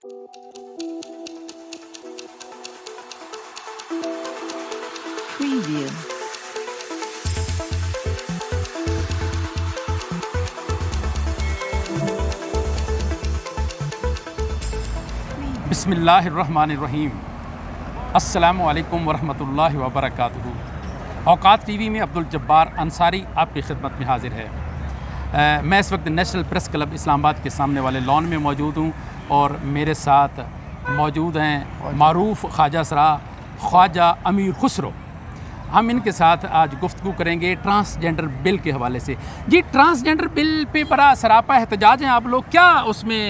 Preview. बिस्मिल्लाहिर्रहमानिर्रहीम। अस्सलामु अलैकुम वरहमतुल्लाहि वबरकातुहू। औकात टीवी में अब्दुल जब्बार अंसारी आपकी खिदमत में हाजिर है। मैं इस वक्त नेशनल प्रेस क्लब इस्लामाबाद के सामने वाले लॉन में मौजूद हूँ और मेरे साथ मौजूद हैं मारूफ ख्वाजा सरा ख्वाजा अमीर खुसरो। हम इनके साथ आज गुफ्तगू करेंगे ट्रांसजेंडर बिल के हवाले से। जी, ट्रांसजेंडर बिल पे बड़ा सरापा एहतजाज है आप लोग, क्या उसमें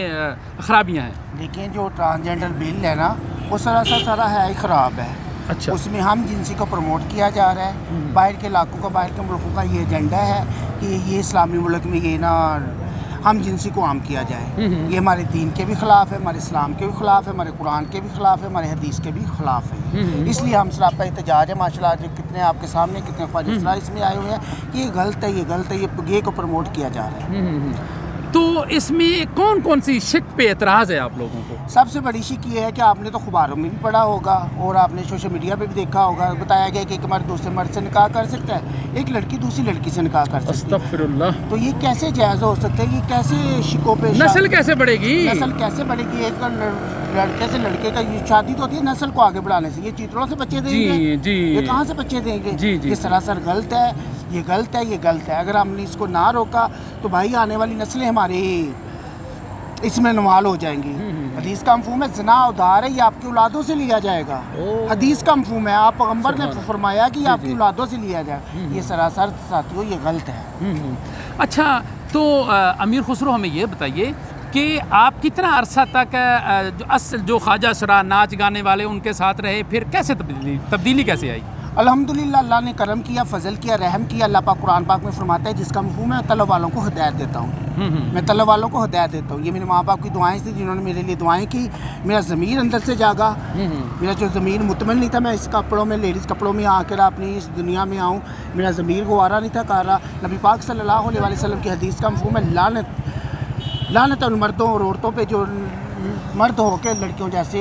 ख़राबियाँ हैं? देखिए, जो ट्रांसजेंडर बिल है ना, वो सरासर सारा है ही ख़राब है। अच्छा। उसमें हम जिनसी को प्रमोट किया जा रहा है। बाहर के इलाकों का, बाहर के मुल्कों का ये एजेंडा है कि ये इस्लामी मुल्क में ये ना हम जिनसी को आम किया जाए। ये हमारे दीन के भी ख़िलाफ़ है, हमारे इस्लाम के भी ख़िलाफ़ है, हमारे कुरान के भी ख़िलाफ़ है, हमारे हदीस के भी ख़िलाफ़ है। इसलिए हम सरापा एहतजाज है। माशाल्लाह कितने आपके सामने कितने ख्वाजा सरा इसमें आए हुए हैं कि ये गलत है, ये गलत है, ये को प्रमोट किया जा रहा है। तो इसमें कौन कौन सी शिक पे एतराज़ है आप लोगों को? सबसे बड़ी शिक ये है कि आपने तो अखबारों में भी पढ़ा होगा और आपने सोशल मीडिया पे भी देखा होगा, बताया गया कि एक हमारे दूसरे मर्द से निकाह कर सकता है, एक लड़की दूसरी लड़की से निकाह कर सकती है। अस्तगफिरुल्लाह। तो ये कैसे जायज़ हो सकता है? ये कैसे शिकों पे नस्ल कैसे बढ़ेगी? नस्ल कैसे बढ़ेगी? एक लड़के से लड़के का शादी तो होती है नस्ल को आगे बढ़ाने से। ये चीतरों से बच्चे देंगे? जी। ये कहाँ से बच्चे देंगे? जी। ये सरासर गलत है, ये गलत है, ये गलत है। अगर हमने इसको ना रोका तो भाई आने वाली नस्लें हमारी इसमें नवाल हो जाएंगी। हदीस का मफहूम है ज़िना उधार है, ये आपकी औलादों से लिया जाएगा। हदीस का मफहूम है, आप पैगंबर ने फरमाया कि आपकी औलादों से लिया जाए। ये सरासर साथियों ये गलत है। अच्छा, तो अमीर खुसरो हमें ये बताइए कि आप कितना अरसा तक जो ख्वाजा सरा नाच गाने वाले उनके साथ रहे, फिर कैसे तब्दीली कैसे आई? अल्हम्दुलिल्लाह, अल्लाह ने करम किया, फजल किया, रहम किया। अल्लाह पाक कुरान पाक में फरमाता है, जिसका मफहूम है तलब वालों को हिदायत देता हूँ। मैं तलब वालों को हिदायत देता हूँ। ये मेरे माँ बाप की दुआएं थी जिन्होंने मेरे लिए दुआएं की। मेरा ज़मीर अंदर से जागा। मेरा जो ज़मीर मुतमन नहीं था मैं इस कपड़ों में, लेडीज़ कपड़ों में आकर अपनी इस दुनिया में आऊँ, मेरा ज़मीर गवारा नहीं था कर रहा। नबी पाक सल्लल्लाहु अलैहि वसल्लम की हदीस का मफहूम है लानत उन मर्दों और औरतों पे जो मर्द होकर लड़कियों जैसे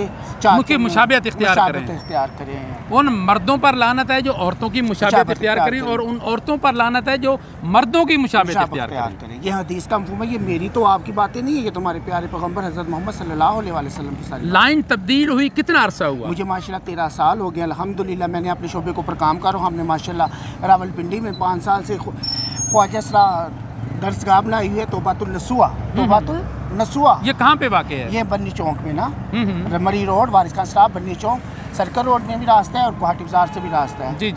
मुशाबियत इख्तियार करें। उन मर्दों पर लानत है जो औरतों की मुशाबियत इख्तियार करें, और उन औरतों पर लानत है जो मर्दों की मुशाबियत इख्तियार करें। ये हदीस का मफहूम है। ये मेरी तो आपकी बातें नहीं है, ये तुम्हारे प्यारे पैगंबर हज़रत मोहम्मद सल्लल्लाहु अलैहि वसल्लम की सारी। लाइन तब्दील हुई कितना अरसा हुआ? मुझे माशाल्लाह 13 साल हो गया अल्हम्दुलिल्लाह। मैंने अपने शोबे के ऊपर काम कर रहा हूँ। हमने माशाल्लाह रावलपिंडी में 5 साल से ख्वाजा सरा दरसगाह बनाई हुई है, तौबातुल नसूआ। ये कहाँ पे वाक़ है? ये बन्नी चौक में ना, मरी रोड, वारिस खान स्टाफ, बन्नी चौक, सर्कल रोड में भी रास्ता है और गुवाहाटी बाजार से भी रास्ता है। जी।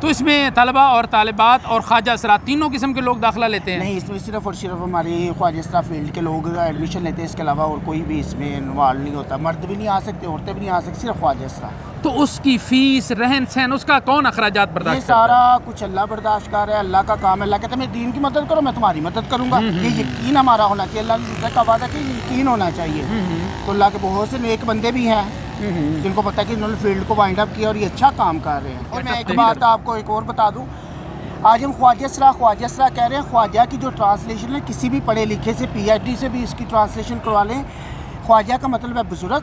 तो इसमें तलबा और तालिबात और ख्वाजा सरा तीनों किस्म के लोग दाखिला लेते हैं? नहीं, इसमें सिर्फ और सिर्फ हमारे ख्वाजा सरा फील्ड के लोग एडमिशन लेते हैं। इसके अलावा और कोई भी इसमें इन्वॉल्व नहीं होता। मर्द भी नहीं आ सकते, औरतें भी नहीं आ सकती, सिर्फ ख्वाजा सरा। तो उसकी फ़ीस, रहन सहन, उसका कौन अखराजात बर्दाश्त? ये सारा कुछ अल्लाह बर्दाश्त कर रहा है। अल्लाह का काम है। अल्लाह कहता है मेरे दीन की मदद करो, मैं तुम्हारी मदद करूँगा। ये यकीन हमारा होना चाहिए। अल्लाह का वादा कि यकीन होना चाहिए। तो अल्लाह के बहुत से नेक बंदे भी हैं जिनको पता है कि इन्होंने फील्ड को वाइंड अप किया और ये अच्छा काम कर रहे हैं। और मैं एक बात आपको एक और बता दूँ, आज हम ख्वाजा सरा कह रहे हैं। ख्वाजा की जो ट्रांसलेशन है, किसी भी पढ़े लिखे से PhD से भी इसकी ट्रांसलेशन करवा लें। ख्वाजा का मतलब है बुजुर्ग,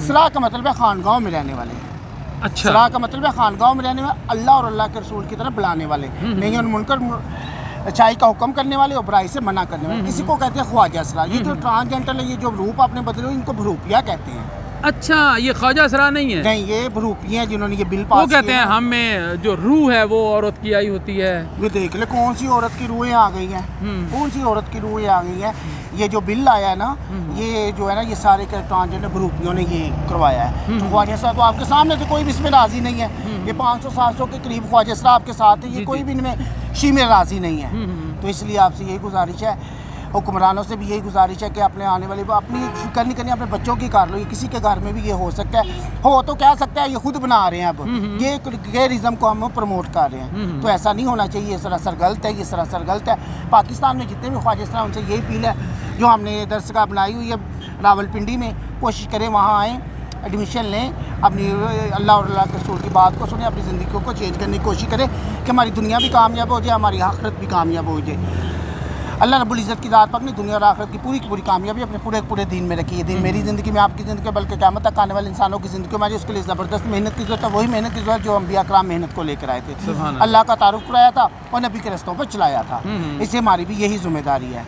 सरा का मतलब है खानगाहों में रहने वाले। अच्छा। सरा का मतलब है खानगाहों में रहने वाले, अल्लाह और अल्लाह के रसूल की तरफ बुलाने वाले, नहीं उन मुनकर अच्छाई का हुक्म करने वाले और बुराई से मना करने वाले। इसी को कहते हैं ख्वाजा सरा। ये जो ट्रांसजेंडर है, ये जो रूप आपने बदले, इनको भरूपिया कहते हैं। अच्छा, ये ख्वाजा सरा नहीं है? नहीं, ये भरूपिया हैं जिन्होंने ये बिल पास वो कहते हैं हमें जो रूह है वो औरत की आई होती है। ये देख ले कौन सी औरत की रूहें आ गई हैं, कौन सी औरत की रूहें आ गई हैं। ये जो बिल आया है ना, ये जो है ना, ये सारे के ट्रांसजेंडर भरूपियों ने ये करवाया है। तो ख्वाजा सरा तो आपके सामने तो कोई भी इसमें राजी नहीं है। ये 500-700 के करीब ख्वाजा सरा आपके साथ है। ये कोई भी इनमें शी में राजी नहीं है। तो इसलिए आपसे यही गुजारिश है, हुक्मरानों से भी यही गुजारिश है कि अपने आने वाले अपनी फिक्र नहीं करनी, अपने बच्चों की कर लो। ये किसी के घर में भी ये हो सकता है, हो तो क्या सकता है, ये खुद बना रहे हैं। अब ये गेरिज्म को हम प्रमोट कर रहे हैं, तो ऐसा नहीं होना चाहिए। ये सरासर गलत है, ये सरासर गलत है। पाकिस्तान में जितने भी ख्वाजा सरा उनसे यही अपील है, जो हमने दरसगाह बनाई हुई है रावलपिंडी में, कोशिश करें वहाँ आएँ, एडमिशन लें, अपनी अल्लाह और अल्लाह के रसूल की बात को सुने, अपनी ज़िंदगी को चेंज करने की कोशिश करें कि हमारी दुनिया भी कामयाब हो जाए, हमारी आखिरत भी कामयाब हो जाए। अल्लाह रब्बुल इज़्ज़त की ज़ात पाक ने दुनिया और आखिरत की पूरी कामयाबी अपने पूरे दीन में रखी है। दिन मेरी ज़िंदगी में, आपकी ज़िंदगी में, बल्कि क़यामत तक आने वाले इंसानों की ज़िंदगी में हमारी उसके लिए ज़बरदस्त मेहनत की ज़रूरत है। वही मेहनत की ज़रूरत जो अंबिया कराम मेहनत को लेकर आए थे, अल्लाह का तारुफ कराया था और नबी के रस्तों पर चलाया था। इससे हमारी भी यही जिम्मेदारी है,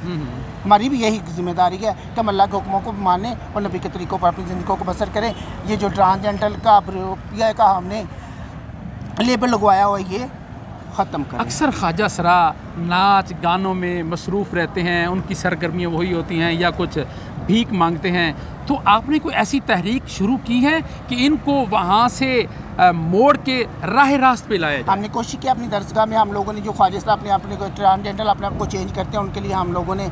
हमारी भी यही जिम्मेदारी है कि हम अल्लाह के हुक्मों को माने और नबी के तरीक़ों पर अपनी ज़िंदगी को बसर करें। ये जो ट्रांसजेंडर का हमने लेबल लगवाया हुआ ये ख़त्म करें। अक्सर ख्वाजा सरा नाच गानों में मसरूफ़ रहते हैं, उनकी सरगर्मियाँ वही होती हैं या कुछ भीख मांगते हैं, तो आपने कोई ऐसी तहरीक शुरू की है कि इनको वहाँ से मोड़ के राह रास्त पे लाया जाए? हमने कोशिश की अपनी दरसगाह में, हम लोगों ने जो ख्वाजा अपने को ट्रांसजेंडर अपने आप को चेंज करते हैं उनके लिए हम लोगों ने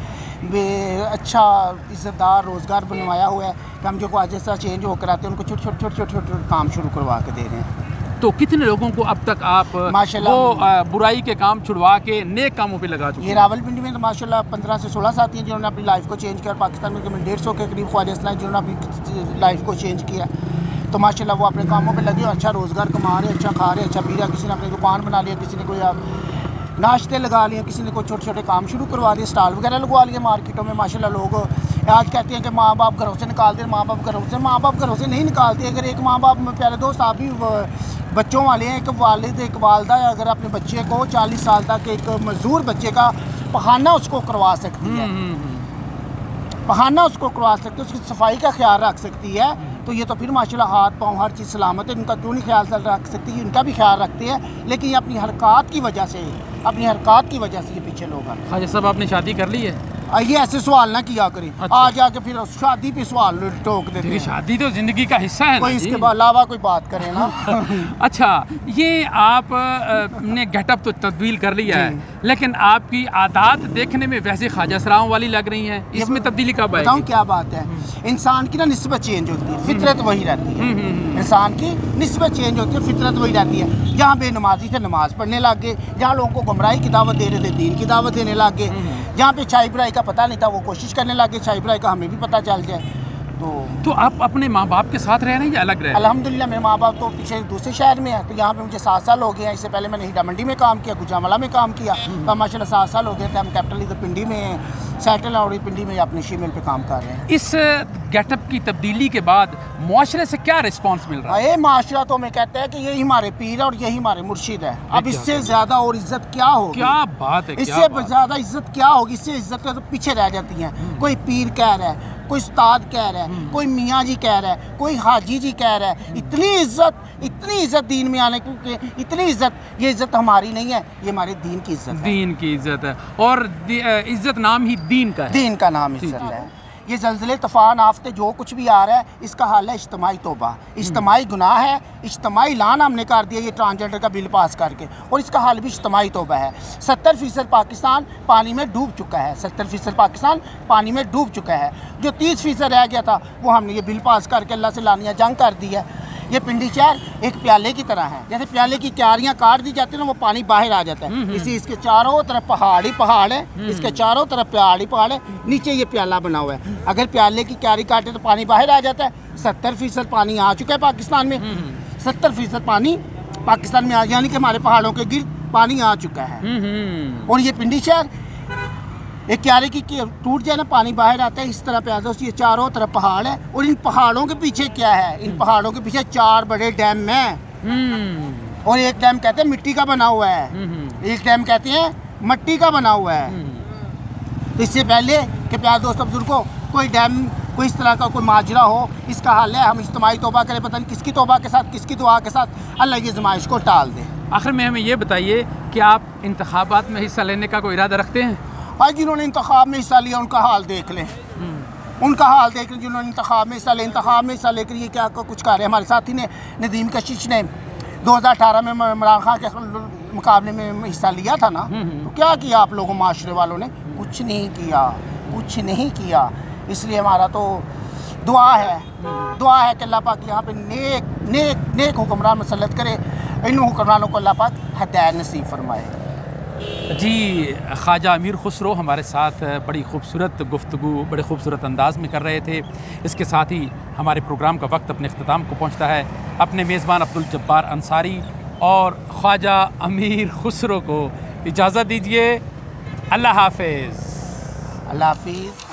अच्छा इज़्ज़तदार रोज़गार बनवाया हुआ है कि हम जो ख्वाजा चेंज होकर आते हैं उनको छोटे काम शुरू करवा के दे रहे हैं। तो कितने लोगों को अब तक आप माशाल्लाह वो बुराई के काम छुड़वा के नेक कामों पे लगा चुके हैं? ये रावलपिंडी में तो माशाल्लाह 15 से 16 साथी हैं जिन्होंने अपनी लाइफ को चेंज किया और पाकिस्तान में 150 के करीब ख्वाजा हैं जिन्होंने अपनी लाइफ को चेंज किया। तो माशाल्लाह वो अपने कामों पे लगे और अच्छा रोज़गार कमा रहे, अच्छा खा रहे, अच्छा पी रहे। किसी ने अपनी दुकान बना लिया, किसी ने कोई नाश्ते लगा लिए, किसी ने कोई छोटे काम शुरू करवा दिए, स्टॉल वगैरह लगवा लिए मार्केटों में। माशाल्लाह लोग आज कहते हैं कि माँ बाप घरों से निकाल दे, माँ बाप घरों से नहीं निकालते। अगर एक माँ बाप में प्यारे दोस्त आप भी बच्चों वाले हैं, एक वालिद एक वालदा अगर अपने बच्चे को 40 साल तक एक मजदूर बच्चे का पखाना उसको करवा सकती है, पखाना उसको करवा सकती है, उसकी सफाई का ख्याल रख सकती है, तो ये तो फिर माशाल्लाह हाथ पाँव हर चीज़ सलामत है। इनका क्यों नहीं ख्याल रख सकती है? इनका भी ख्याल रखते हैं, लेकिन ये अपनी हरकत की वजह से ये पीछे लोग हैं। ख्वाजा साहब आपने शादी कर ली है? ये ऐसे सवाल ना किया करें। अच्छा। आ जाके फिर शादी पे सवाल टोक देते हैं। शादी तो ज़िंदगी का हिस्सा है कोई ना इसके अलावा कोई बात करें ना। अच्छा, ये आप ने गेटअप तो तब्दील कर लिया है, लेकिन आपकी आदत देखने में वैसे ख्वाजा सराओं वाली लग रही हैं, इसमें तब्दीली कब आएगी? बताऊँ क्या बात है, इंसान की ना निस्बत चेंज होती है, फितरत वही रहती है। इंसान की निस्बत चेंज होती है, फितरत वही रहती है। जहाँ बेनमाजी से नमाज पढ़ने लग गए, जहाँ लोगों को गुमराही की दावत दे रहे थे दीन की दावत देने लग गए, जहाँ पे चाय बुराई का पता नहीं था वो कोशिश करने लगे चाय बुराई का हमें भी पता चल जाए। तो आप अपने माँ बाप के साथ रह रहे हैं या अलग रहे? अल्हम्दुलिल्लाह मेरे माँ बाप तो पीछे दूसरे शहर में है, तो यहाँ पे मुझे 7 साल हो गए हैं। इससे पहले मैंने हीरा मंडी में काम किया, गुजरावाला में काम किया, तो माशाल्लाह 7 साल हो गए थे। हम कैपिटल इधर पिंडी में सेटल हैं और पिंडी में अपनी शीमेल पे काम कर रहे हैं। इस गेटअप की तब्दीली के बाद मुआशरे से क्या रिस्पॉन्स मिल रहा है? ये माशरा तो मैं कहता है कि यही हमारे पीर है और यही हमारे मुर्शिद है। अब इससे ज़्यादा और इज्जत क्या होगी? क्या बात है, इससे ज़्यादा इज्जत क्या होगी? इससे इज्जत तो पीछे रह जाती हैं। कोई पीर कह रहा है, कोई उस्ताद कह रहा है, कोई मियाँ जी कह रहा है, कोई हाजी जी कह रहा है। इतनी इज्जत दीन में आने की, इतनी इज्जत, ये इज्जत हमारी नहीं है, ये हमारे दीन की इज्जत है। दीन की इज्जत है और इज्जत नाम ही दीन का है। दीन का नाम इज्जत है। ये ज़लज़ले तूफ़ान आफते जो कुछ भी आ रहा है, इसका हाल है इज्तिमाई तौबा, इज्तिमाई गुनाह है, इज्तिमाई लान हमने कर दिया ये ट्रांसजेंडर का बिल पास करके, और इसका हाल भी इज्तिमाई तौबा है। 70% पाकिस्तान पानी में डूब चुका है, 70% पाकिस्तान पानी में डूब चुका है। जो 30% रह गया था वो हमने ये बिल पास करके अल्लाह से लानिया जंग कर दी है। ये पिंडी शहर एक प्याले की तरह है, जैसे प्याले की क्यारियाँ काट दी जाती है ना, वो पानी बाहर आ जाता है। इसी इसके चारों तरफ पहाड़ ही पहाड़ है, इसके चारों तरफ पहाड़ ही पहाड़ है, नीचे ये प्याला बना हुआ है। अगर प्याले की क्यारी काटे तो पानी बाहर आ जाता है। 70% पानी आ चुका है पाकिस्तान में, 70% पानी पाकिस्तान में यानी कि हमारे पहाड़ों के गिर पानी आ चुका है। और ये पिंडी शहर एक क्यारे की टूट जाए ना, पानी बाहर आता है, इस तरह पे आता है। ये चारों तरफ पहाड़ है और इन पहाड़ों के पीछे क्या है? इन पहाड़ों के पीछे 4 बड़े डैम हैं और एक डैम कहते हैं मिट्टी का बना हुआ है, एक डैम कहते हैं मट्टी का बना हुआ है। तो इससे पहले कि प्यारे दोस्तों बुजुर्गों, कोई डैम कोई इस तरह का कोई माजरा हो, इसका हाल है हम इज्तिमाई तौबा करें, पता नहीं किसकी तौबा के साथ, किसकी दुआ के साथ अल्लाह की ज़माइश को टाल दे। आखिर में हमें ये बताइए कि आप इंतखाबात में हिस्सा लेने का कोई इरादा रखते हैं? आज जिन्होंने इंतखाब में हिस्सा लिया उनका हाल देख लें, उनका हाल देख लें। जिन्होंने इंतखाब में हिस्सा लिया, इंतखाब में हिस्सा लेकर ये क्या कुछ कर रहे हैं। हमारे साथी ने नदीम कशिश ने 2018 में इमरान खान के मुकाबले में हिस्सा लिया था ना, तो क्या किया आप लोगों माशरे वालों ने? कुछ नहीं किया, कुछ नहीं किया। इसलिए हमारा तो दुआ है कि अल्लाह पाक यहाँ पे नेक हुक्मरान मुसल्लत करे, इन हुक्मरानों को अल्लाह पाक हिदायत नसीब फरमाए। जी, ख्वाजा अमीर खुसरो हमारे साथ बड़ी खूबसूरत गुफ्तगू बड़े खूबसूरत अंदाज़ में कर रहे थे। इसके साथ ही हमारे प्रोग्राम का वक्त अपने अख्ताम को पहुँचता है। अपने मेज़बान अब्दुल जब्बार अंसारी और ख्वाजा अमीर खुसरो को इजाज़त दीजिए। अल्लाह हाफ़िज़। अल्लाह हाफिज़।